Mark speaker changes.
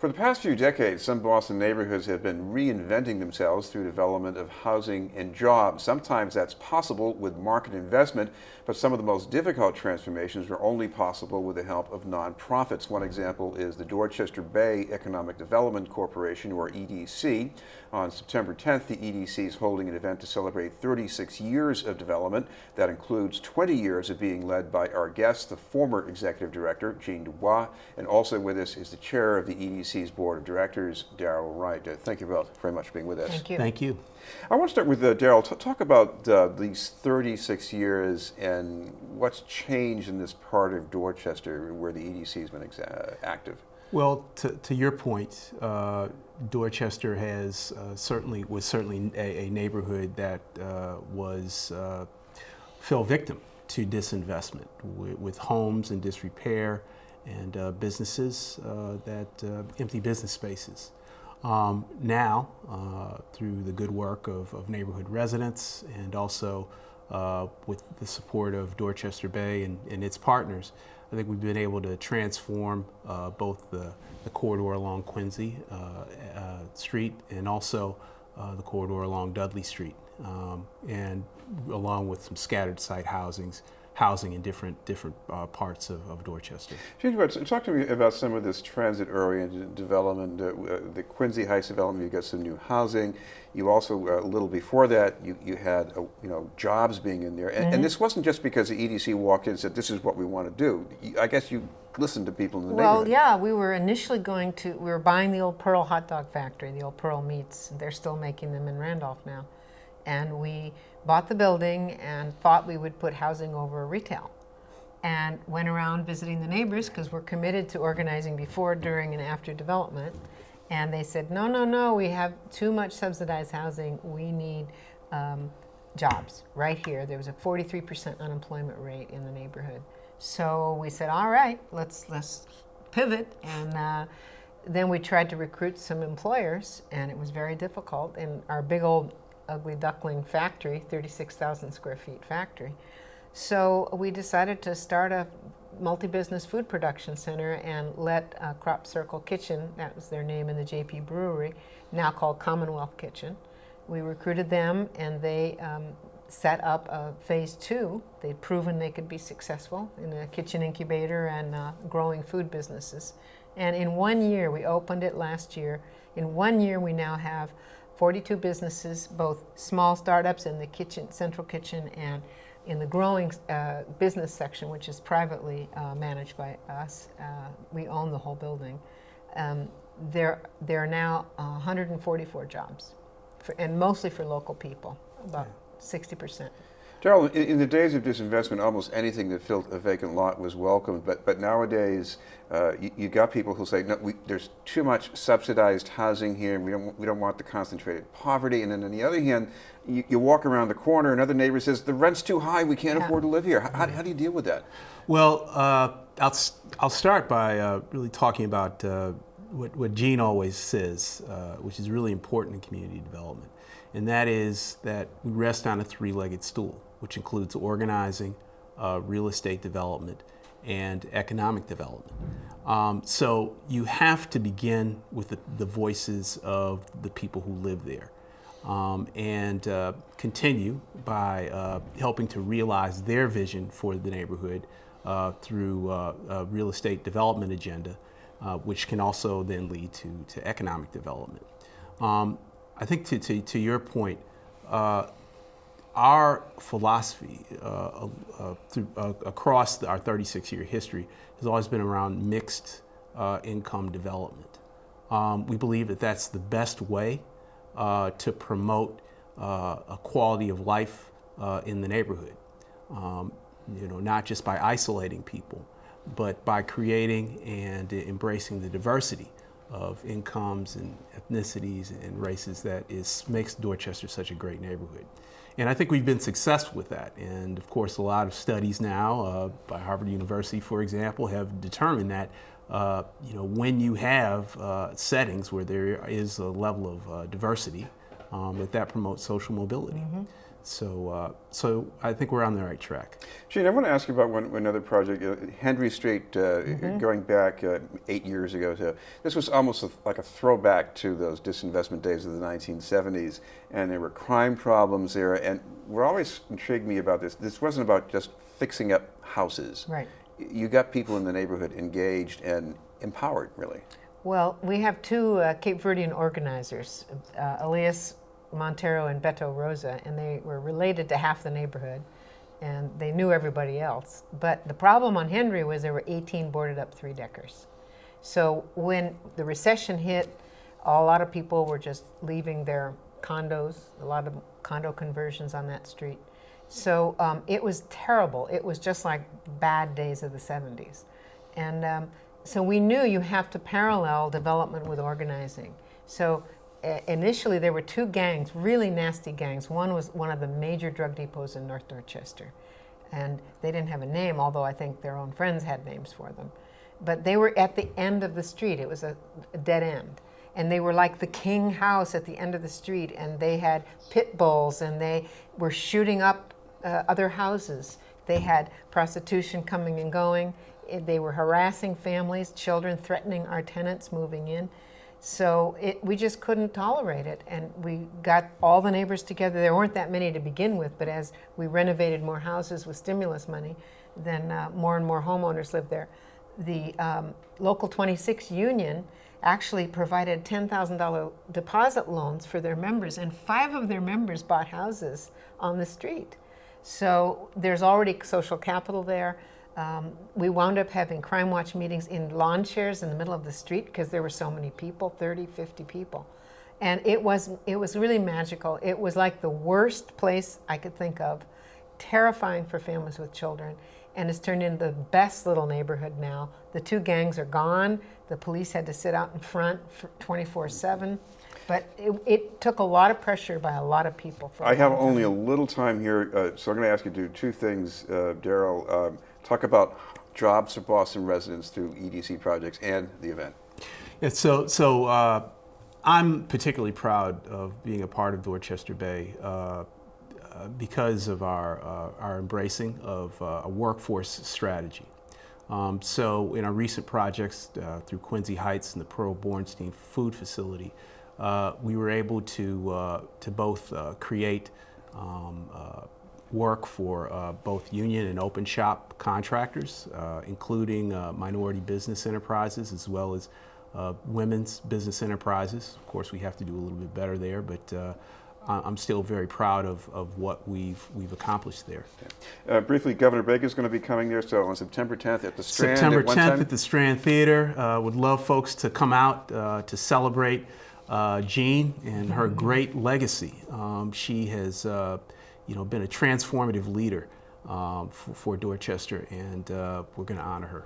Speaker 1: For the past few decades, some Boston neighborhoods have been reinventing themselves through development of housing and jobs. Sometimes that's possible with market investment, but some of the most difficult transformations are only possible with the help of nonprofits. One example is the Dorchester Bay Economic Development Corporation, or EDC. On September 10th, the EDC is holding an event to celebrate 36 years of development. That includes 20 years of being led by our guest, the former executive director, Jeanne DuBois, and also with us is the chair of the EDC's board of directors, Daryl Wright. Thank you both very much for being with us.
Speaker 2: Thank you.
Speaker 3: Thank you.
Speaker 1: I want to start with Daryl. Talk about these 36 years and what's changed in this part of Dorchester where the EDC has been active.
Speaker 3: Well, to your point, Dorchester was certainly a neighborhood that fell victim to disinvestment with homes in disrepair and businesses empty business spaces. Now, through the good work of neighborhood residents and also with the support of Dorchester Bay and its partners, I think we've been able to transform both the corridor along Quincy Street and also the corridor along Dudley Street, and along with some scattered site housing in different parts of Dorchester.
Speaker 1: Talk to me about some of this transit-oriented development, the Quincy Heights development. You got some new housing. You also, a little before that, you had jobs being in there, and this wasn't just because the EDC walked in and said, "This is what we want to do." I guess you listened to people in the neighborhood.
Speaker 2: Well, yeah, we were initially we were buying the old Pearl hot dog factory, the old Pearl Meats. They're still making them in Randolph now, and we bought the building and thought we would put housing over retail, and went around visiting the neighbors because we're committed to organizing before, during, and after development. And they said, no, we have too much subsidized housing. We need jobs right here. There was a 43% unemployment rate in the neighborhood. So we said, all right, let's pivot. And then we tried to recruit some employers, and it was very difficult. And our big old ugly duckling factory, 36,000 square feet factory. So we decided to start a multi-business food production center and let Crop Circle Kitchen, that was their name in the JP Brewery, now called Commonwealth Kitchen. We recruited them, and they set up a phase 2. They'd proven they could be successful in a kitchen incubator and growing food businesses. And in 1 year, we opened it last year. In 1 year, we now have 42 businesses, both small startups in the central kitchen and in the growing business section, which is privately managed by us. We own the whole building. There are now 144 jobs, and mostly for local people, about 60%.
Speaker 1: Daryl, in the days of disinvestment, almost anything that filled a vacant lot was welcomed. But nowadays, you got people who say, no, there's too much subsidized housing here, and we don't want the concentrated poverty. And then on the other hand, you walk around the corner, another neighbor says, the rent's too high, we can't afford to live here. How do you deal with that?
Speaker 3: Well, I'll start by really talking about what Jeanne always says, which is really important in community development. And that is that we rest on a three-legged stool, which includes organizing, real estate development, and economic development. So you have to begin with the voices of the people who live there, and continue by helping to realize their vision for the neighborhood through a real estate development agenda, which can also then lead to economic development. I think to your point, our philosophy across our 36-year history has always been around mixed income development. We believe that that's the best way to promote a quality of life in the neighborhood. Not just by isolating people, but by creating and embracing the diversity of incomes and ethnicities and races that makes Dorchester such a great neighborhood. And I think we've been successful with that. And of course, a lot of studies now by Harvard University, for example, have determined that when you have settings where there is a level of diversity, that promotes social mobility. Mm-hmm. So I think we're on the right track.
Speaker 1: Jeanne, I want to ask you about another project, Henry Street, going back 8 years ago. This was almost like a throwback to those disinvestment days of the 1970s, and there were crime problems there. And what always intrigued me about this, this wasn't about just fixing up houses.
Speaker 2: Right.
Speaker 1: You got people in the neighborhood engaged and empowered, really.
Speaker 2: Well, we have two Cape Verdean organizers, Elias Montero and Beto Rosa, and they were related to half the neighborhood, and they knew everybody else. But the problem on Henry was there were 18 boarded up three-deckers. So when the recession hit, a lot of people were just leaving their condos, a lot of condo conversions on that street. So it was terrible. It was just like bad days of the 70s. And so we knew you have to parallel development with organizing. So initially there were two gangs, really nasty gangs. One was one of the major drug depots in North Dorchester. And they didn't have a name, although I think their own friends had names for them. But they were at the end of the street. It was a dead end. And they were like the king house at the end of the street, and they had pit bulls, and they were shooting up other houses. They had prostitution coming and going. They were harassing families, children, threatening our tenants moving in. So we just couldn't tolerate it, and we got all the neighbors together. There weren't that many to begin with, but as we renovated more houses with stimulus money, then more and more homeowners lived there. The Local 26 union actually provided $10,000 deposit loans for their members, and 5 of their members bought houses on the street. So there's already social capital there. We wound up having crime watch meetings in lawn chairs in the middle of the street because there were so many people, 30, 50 people. And it was really magical. It was like the worst place I could think of, terrifying for families with children, and it's turned into the best little neighborhood now. The two gangs are gone. The police had to sit out in front for 24/7. But it took a lot of pressure by a lot of people.
Speaker 1: I have only a little time here, so I'm going to ask you to do two things, Daryl. Talk about jobs for Boston residents through EDC projects and the event.
Speaker 3: Yeah, so I'm particularly proud of being a part of Dorchester Bay because of our embracing of a workforce strategy. So in our recent projects through Quincy Heights and the Pearl Bornstein Food Facility, we were able to both create work for both union and open shop contractors, including minority business enterprises as well as women's business enterprises. Of course, we have to do a little bit better there, but I'm still very proud of what we've accomplished there.
Speaker 1: Okay. Briefly, Governor Baker's going to be coming there, so on September 10th at the Strand.
Speaker 3: September 10th at the Strand Theater. Would love folks to come out to celebrate Jeanne and her great legacy. She has been a transformative leader for Dorchester, and we're going to honor her.